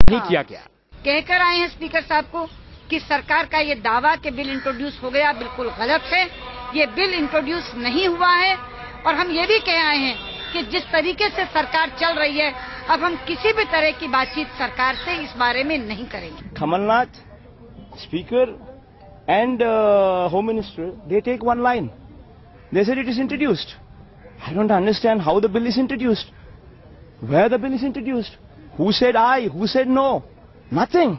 नहीं किया गया। कहकर आए हैं स्पीकर साहब को कि सरकार का ये दावा कि बिल इंट्रोड्यूस हो गया बिल्कुल गलत है। ये बिल इंट्रोड्यूस नहीं हुआ है और हम ये भी कह आए हैं कि जिस तरीके से सरकार चल रही है अब हम किसी भी तरह की बातचीत सरकार से इस बारे में नहीं करेंगे। Kamalnath, speaker and Home Minister, they take one line. They said it is introduced. I don't understand how the bill is introduced. Where the bill is introduced? Who said aye? Who said no? Nothing.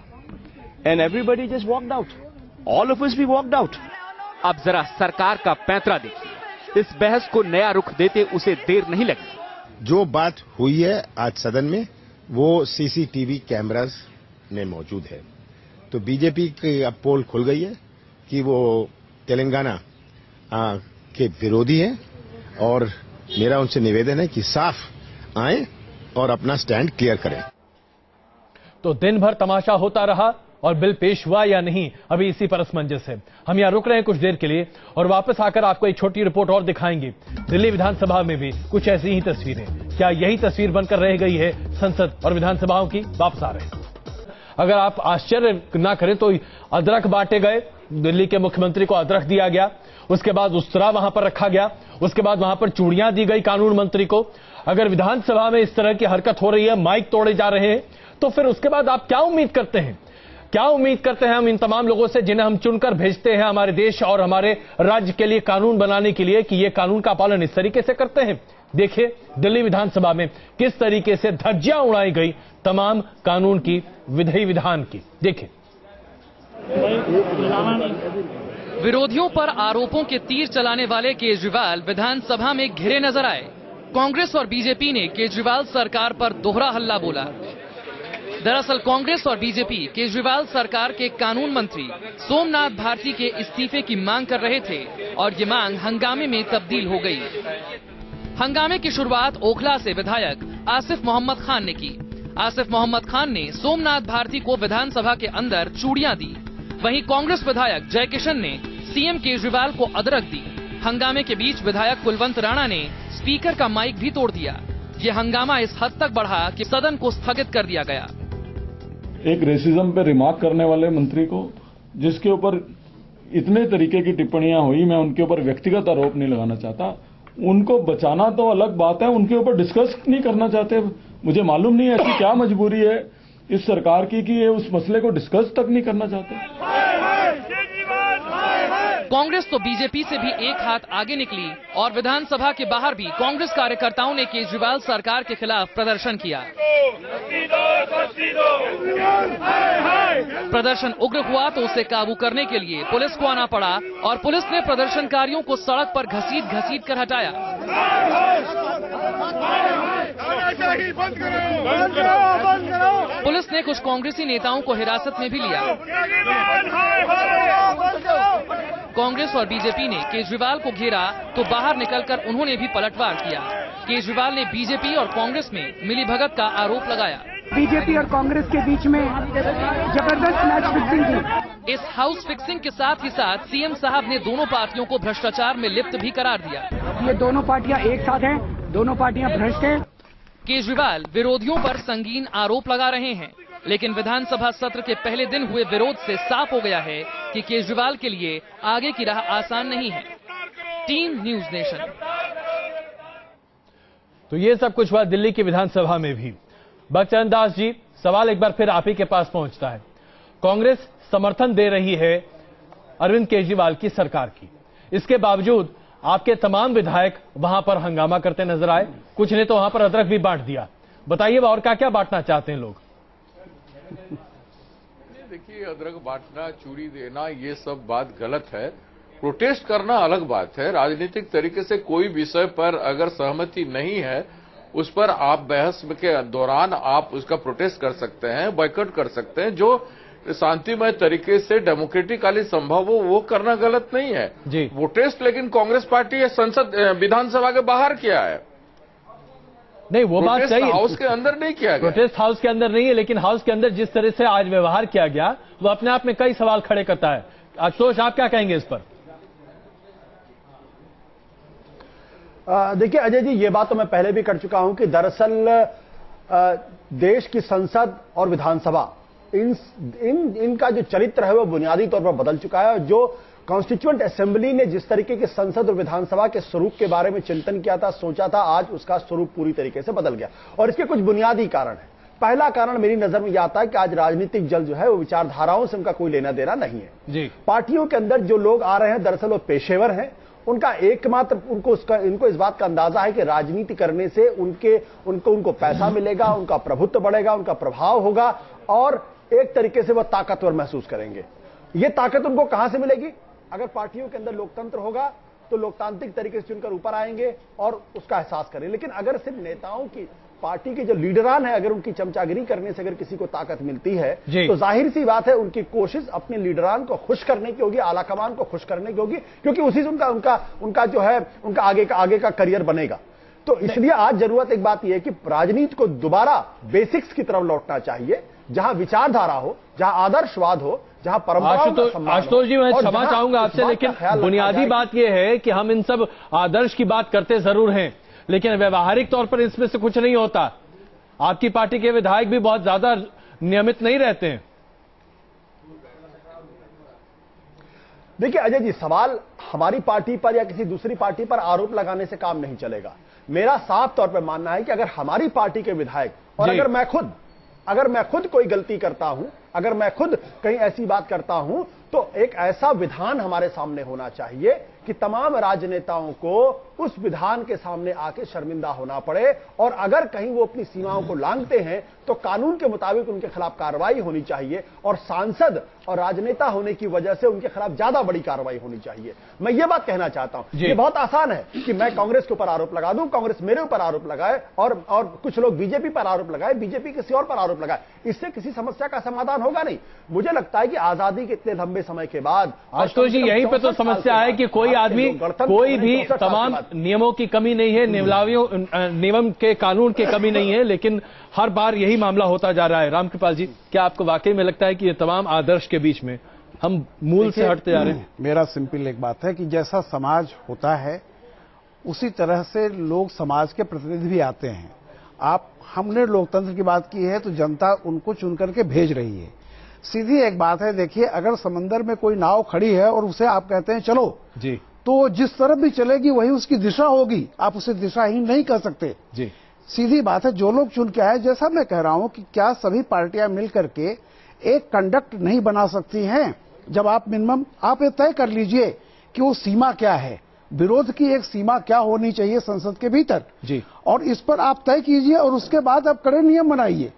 And everybody just walked out. All of us we walked out. अब जरा सरकार का पैंतरा देखिए। इस बहस को नया रुख देते उसे देर नहीं लगी। जो बात हुई है आज सदन में वो सीसीटीवी कैमरास में मौजूद है। तो बीजेपी की अब पोल खुल गई है कि वो तेलंगाना के विरोधी हैं और मेरा उनसे निवेदन है कि साफ आएं और अपना स्टैंड क्लियर करें। तो दिन भर तमाशा होता रहा और बिल पेश हुआ या नहीं, अभी इसी पर असमंजस है। हम यहां रुक रहे हैं कुछ देर के लिए और वापस आकर आपको एक छोटी रिपोर्ट और दिखाएंगे। दिल्ली विधानसभा में भी कुछ ऐसी ही तस्वीरें, क्या यही तस्वीर बनकर रह गई है संसद और विधानसभाओं की? वापस आ रहे हैं। अगर आप आश्चर्य ना करें तो अदरक बांटे गए, दिल्ली के मुख्यमंत्री को अदरक दिया गया, उसके बाद उस्तरा वहां पर रखा गया, उसके बाद वहां पर चूड़ियां दी गई कानून मंत्री को। अगर विधानसभा में इस तरह की हरकत हो रही है, माइक तोड़े जा रहे हैं, तो फिर उसके बाद आप क्या उम्मीद करते हैं? क्या उम्मीद करते हैं हम इन तमाम लोगों से जिन्हें हम चुनकर भेजते हैं हमारे देश और हमारे राज्य के लिए कानून बनाने के लिए, कि ये कानून का पालन इस तरीके से करते हैं? देखिए दिल्ली विधानसभा में किस तरीके से धज्जियां उड़ाई गई तमाम कानून की, विधि विधान की। देखिए, विरोधियों पर आरोपों के तीर चलाने वाले केजरीवाल विधानसभा में घिरे नजर आए। कांग्रेस और बीजेपी ने केजरीवाल सरकार पर दोहरा हल्ला बोला। दरअसल कांग्रेस और बीजेपी केजरीवाल सरकार के कानून मंत्री सोमनाथ भारती के इस्तीफे की मांग कर रहे थे और ये मांग हंगामे में तब्दील हो गई। हंगामे की शुरुआत ओखला से विधायक आसिफ मोहम्मद खान ने की। आसिफ मोहम्मद खान ने सोमनाथ भारती को विधानसभा के अंदर चूड़ियां दी। वहीं कांग्रेस विधायक जयकिशन ने सीएम केजरीवाल को अदरक दी। हंगामे के बीच विधायक कुलवंत राणा ने स्पीकर का माइक भी तोड़ दिया। ये हंगामा इस हद तक बढ़ा कि सदन को स्थगित कर दिया गया। एक रेसिज्म पे रिमार्क करने वाले मंत्री को, जिसके ऊपर इतने तरीके की टिप्पणियां हुई, मैं उनके ऊपर व्यक्तिगत आरोप नहीं लगाना चाहता, उनको बचाना तो अलग बात है, उनके ऊपर डिस्कस नहीं करना चाहते। मुझे मालूम नहीं है ऐसी क्या मजबूरी है इस सरकार की कि ये उस मसले को डिस्कस तक नहीं करना चाहते। कांग्रेस तो बीजेपी से भी एक हाथ आगे निकली और विधानसभा के बाहर भी कांग्रेस कार्यकर्ताओं ने केजरीवाल सरकार के खिलाफ प्रदर्शन किया। प्रदर्शन उग्र हुआ तो उसे काबू करने के लिए पुलिस को आना पड़ा और पुलिस ने प्रदर्शनकारियों को सड़क पर घसीट कर हटाया। पुलिस ने कुछ कांग्रेसी नेताओं को हिरासत में भी लिया। कांग्रेस और बीजेपी ने केजरीवाल को घेरा तो बाहर निकलकर उन्होंने भी पलटवार किया। केजरीवाल ने बीजेपी और कांग्रेस में मिलीभगत का आरोप लगाया। बीजेपी और कांग्रेस के बीच में जबरदस्त मैच फिक्सिंग थी। इस हाउस फिक्सिंग के साथ ही साथ सीएम साहब ने दोनों पार्टियों को भ्रष्टाचार में लिप्त भी करार दिया। ये दोनों पार्टियां एक साथ हैं, दोनों पार्टियां भ्रष्ट हैं। केजरीवाल विरोधियों पर संगीन आरोप लगा रहे हैं, लेकिन विधानसभा सत्र के पहले दिन हुए विरोध से साफ हो गया है कि केजरीवाल के लिए आगे की राह आसान नहीं है। Team news nation. तो ये सब कुछ हुआ दिल्ली की विधानसभा में भी। बखचंद दास जी, सवाल एक बार फिर आप ही के पास पहुंचता है। कांग्रेस समर्थन दे रही है अरविंद केजरीवाल की सरकार की, इसके बावजूद आपके तमाम विधायक वहां पर हंगामा करते नजर आए, कुछ ने तो वहां पर अदरक भी बांट दिया। बताइए और क्या बांटना चाहते हैं लोग? देखिए, अदरक बांटना, चूड़ी देना, ये सब बात गलत है। प्रोटेस्ट करना अलग बात है। राजनीतिक तरीके से कोई विषय पर अगर सहमति नहीं है, उस पर आप बहस के दौरान आप उसका प्रोटेस्ट कर सकते हैं, बॉयकॉट कर सकते हैं। जो शांतिमय तरीके से डेमोक्रेटिकली संभव हो वो करना गलत नहीं है जी। प्रोटेस्ट लेकिन कांग्रेस पार्टी संसद विधानसभा के बाहर किया है। नहीं, वो बात सही है, हाउस के अंदर नहीं किया गया। प्रोटेस्ट हाउस के अंदर नहीं है, लेकिन हाउस के अंदर जिस तरह से आज व्यवहार किया गया वो अपने आप में कई सवाल खड़े करता है। आशुतोष, आप क्या कहेंगे इस पर? देखिए अजय जी, ये बात तो मैं पहले भी कर चुका हूं कि दरअसल देश की संसद और विधानसभा इनका जो चरित्र है वो बुनियादी तौर पर बदल चुका है। जो कॉन्स्टिट्यूएंट असेंबली ने जिस तरीके की संसद और विधानसभा के स्वरूप के बारे में चिंतन किया था, सोचा था, आज उसका स्वरूप पूरी तरीके से बदल गया। और इसके कुछ बुनियादी कारण है। पहला कारण मेरी नजर में यह आता है कि आज राजनीतिक जल जो है वो विचारधाराओं से उनका कोई लेना देना नहीं है जी। पार्टियों के अंदर जो लोग आ रहे हैं दरअसल वो पेशेवर हैं। उनका एकमात्र इनको इस बात का अंदाजा है कि राजनीति करने से उनको पैसा मिलेगा, उनका प्रभुत्व बढ़ेगा, उनका प्रभाव होगा और एक तरीके से वह ताकतवर महसूस करेंगे। यह ताकत उनको कहां से मिलेगी? अगर पार्टियों के अंदर लोकतंत्र होगा तो लोकतांत्रिक तरीके से चुनकर ऊपर आएंगे और उसका एहसास करें। लेकिन अगर सिर्फ नेताओं की, पार्टी के जो लीडरान है, अगर उनकी चमचागिरी करने से अगर किसी को ताकत मिलती है तो जाहिर सी बात है उनकी कोशिश अपने लीडरान को खुश करने की होगी, आलाकमान को खुश करने की होगी, क्योंकि उसी से उनका जो है उनका आगे का करियर बनेगा। तो इसलिए आज जरूरत एक बात यह है कि राजनीति को दोबारा बेसिक्स की तरफ लौटना चाहिए, जहां विचारधारा हो, जहां आदर्शवाद हो, जहां परंपराओं का सम्मान हो। आशुतोष जी, मैं क्षमा चाहूंगा आपसे, लेकिन बुनियादी बात यह है कि हम इन सब आदर्श की बात करते जरूर हैं, लेकिन व्यवहारिक तौर पर इसमें से कुछ नहीं होता। आपकी पार्टी के विधायक भी बहुत ज्यादा नियमित नहीं रहते हैं। देखिए अजय जी, सवाल हमारी पार्टी पर या किसी दूसरी पार्टी पर आरोप लगाने से काम नहीं चलेगा। मेरा साफ तौर पर मानना है कि अगर हमारी पार्टी के विधायक और अगर मैं खुद कोई गलती करता हूं, अगर मैं खुद कहीं ऐसी बात करता हूं, तो एक ऐसा विधान हमारे सामने होना चाहिए कि तमाम राजनेताओं को उस विधान के सामने आके शर्मिंदा होना पड़े और अगर कहीं वो अपनी सीमाओं को लांघते हैं तो कानून के मुताबिक उनके खिलाफ कार्रवाई होनी चाहिए और सांसद और राजनेता होने की वजह से उनके खिलाफ ज्यादा बड़ी कार्रवाई होनी चाहिए। मैं ये बात कहना चाहता हूं, ये बहुत आसान है कि मैं कांग्रेस के ऊपर आरोप लगा दूं, कांग्रेस मेरे ऊपर आरोप लगाए और कुछ लोग बीजेपी पर आरोप लगाए, बीजेपी किसी और पर आरोप लगाए, इससे किसी समस्या का समाधान होगा नहीं। मुझे लगता है कि आजादी के इतने लंबे समय के बाद आशुतोष जी, यहीं पे तो समस्या है कि कोई आदमी, कोई भी, तमाम नियमों की कमी नहीं है, नियम के कानून की कमी नहीं है, लेकिन हर बार यही मामला होता जा रहा है। रामकृपाल जी, क्या आपको वाकई में लगता है कि ये तमाम आदर्श के बीच में हम मूल से हटते जा रहे हैं? मेरा सिंपल एक बात है कि जैसा समाज होता है उसी तरह से लोग समाज के प्रतिनिधि भी आते हैं। हमने लोकतंत्र की बात की है तो जनता उनको चुन करके भेज रही है। सीधी एक बात है, देखिए अगर समंदर में कोई नाव खड़ी है और उसे आप कहते हैं चलो जी, तो जिस तरफ भी चलेगी वही उसकी दिशा होगी, आप उसे दिशाहीन नहीं कर सकते जी। सीधी बात है, जो लोग चुन के आए, जैसा मैं कह रहा हूं कि क्या सभी पार्टियां मिलकर के एक कंडक्ट नहीं बना सकती हैं? जब आप मिनिमम आप ये तय कर लीजिए कि वो सीमा क्या है, विरोध की एक सीमा क्या होनी चाहिए संसद के भीतर जी, और इस पर आप तय कीजिए और उसके बाद आप कड़े नियम बनाइए।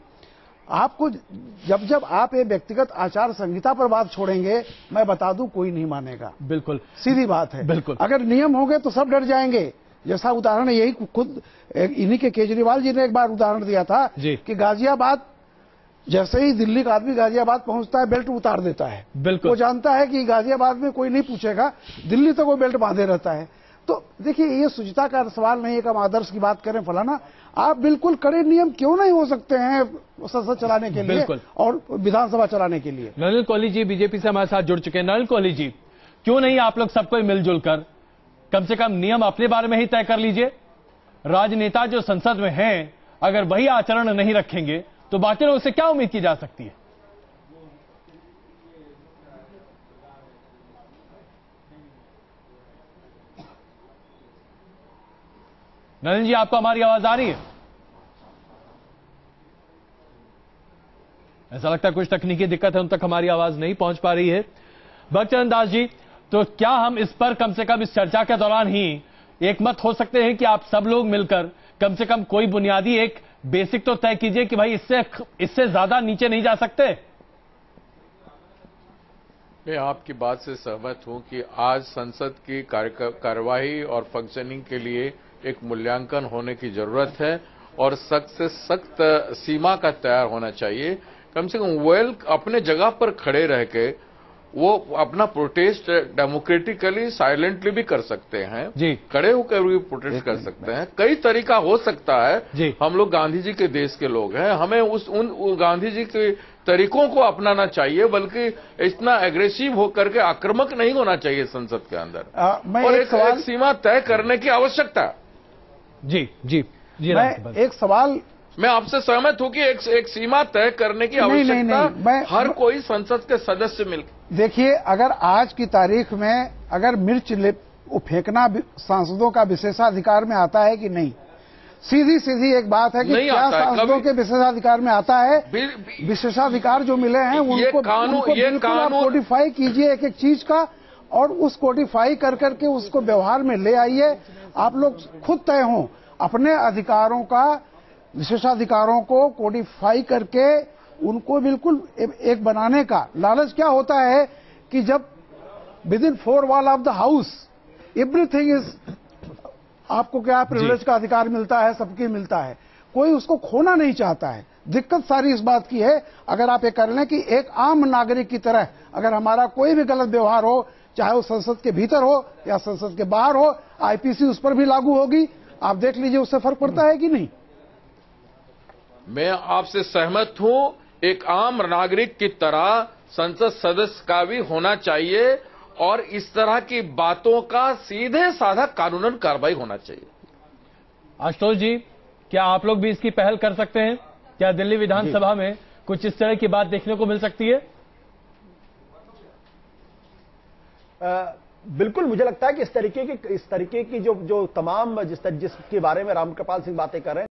आपको जब आप ये व्यक्तिगत आचार संहिता पर बात छोड़ेंगे, मैं बता दूं कोई नहीं मानेगा। बिल्कुल सीधी बात है, बिल्कुल। अगर नियम होंगे तो सब डर जाएंगे। जैसा उदाहरण यही खुद इन्हीं के केजरीवाल जी ने एक बार उदाहरण दिया था कि गाजियाबाद, जैसे ही दिल्ली का आदमी गाजियाबाद पहुंचता है बेल्ट उतार देता है। बिल्कुल, वो जानता है कि गाजियाबाद में कोई नहीं पूछेगा, दिल्ली तक वो बेल्ट बांधे रहता है। तो देखिए ये शुचिता का सवाल नहीं है कि हम आदर्श की बात करें फलाना, आप बिल्कुल कड़े नियम क्यों नहीं हो सकते हैं संसद चलाने के लिए और विधानसभा चलाने के लिए? नलिन कोहली जी बीजेपी से हमारे साथ जुड़ चुके हैं। नलिन कोहली जी, क्यों नहीं आप लोग सबको मिलजुल कर कम से कम नियम अपने बारे में ही तय कर लीजिए? राजनेता जो संसद में हैं, अगर वही आचरण नहीं रखेंगे तो बाकी लोगों से क्या उम्मीद की जा सकती है? नलिन जी, आपको हमारी आवाज आ रही है? ऐसा लगता है कुछ तकनीकी दिक्कत है, उन तक हमारी आवाज नहीं पहुंच पा रही है। भक्तचरण दास जी, तो क्या हम इस पर कम से कम इस चर्चा के दौरान ही एक मत हो सकते हैं कि आप सब लोग मिलकर कम से कम कोई बुनियादी एक बेसिक तो तय कीजिए कि भाई इससे ज्यादा नीचे नहीं जा सकते? मैं आपकी बात से सहमत हूं कि आज संसद की कार्यवाही और फंक्शनिंग के लिए एक मूल्यांकन होने की जरूरत है और सख्त से सख्त सीमा का तैयार होना चाहिए। कम से कम वेल अपने जगह पर खड़े रह के वो अपना प्रोटेस्ट डेमोक्रेटिकली साइलेंटली भी कर सकते हैं जी, खड़े होकर भी प्रोटेस्ट कर सकते हैं। कई तरीका हो सकता है जी। हम लोग गांधी जी के देश के लोग हैं, हमें उन गांधी जी के तरीकों को अपनाना चाहिए, बल्कि इतना एग्रेसिव होकर के आक्रामक नहीं होना चाहिए संसद के अंदर। और एक सीमा तय करने की आवश्यकता। जी जी जी, मैं एक सवाल मैं आपसे सहमत हूं कि एक सीमा तय करने की आवश्यकता हर कोई संसद के सदस्य मिल। देखिए, अगर आज की तारीख में अगर मिर्च फेंकना सांसदों का विशेषाधिकार में आता है कि नहीं, सीधी सीधी एक बात है कि क्या सांसदों के विशेषाधिकार में आता है? विशेषाधिकार जो मिले हैं उनको बिल्कुल आप कोडिफाई कीजिए एक एक चीज का, और उस कोडिफाई कर करके उसको व्यवहार में ले आइए। आप लोग खुद तय हों अपने अधिकारों का, विशेषाधिकारों को कोडिफाई करके उनको बिल्कुल एक बनाने का। लालच क्या होता है कि जब with in 4 wall of the house everything is, आपको क्या प्रिविलेज का अधिकार मिलता है, सबकी मिलता है, कोई उसको खोना नहीं चाहता है। दिक्कत सारी इस बात की है, अगर आप ये कर लें कि एक आम नागरिक की तरह अगर हमारा कोई भी गलत व्यवहार हो, चाहे वो संसद के भीतर हो या संसद के बाहर हो, आईपीसी उस पर भी लागू होगी। आप देख लीजिए उससे फर्क पड़ता है कि नहीं। मैं आपसे सहमत हूं, एक आम नागरिक की तरह संसद सदस्य का भी होना चाहिए और इस तरह की बातों का सीधे साधा कानूनन कार्रवाई होना चाहिए। आशुतोष जी, क्या आप लोग भी इसकी पहल कर सकते हैं? क्या दिल्ली विधानसभा में कुछ इस तरह की बात देखने को मिल सकती है? बिल्कुल, मुझे लगता है कि इस तरीके की जो तमाम जिसके बारे में रामकृपाल सिंह बातें कर रहे हैं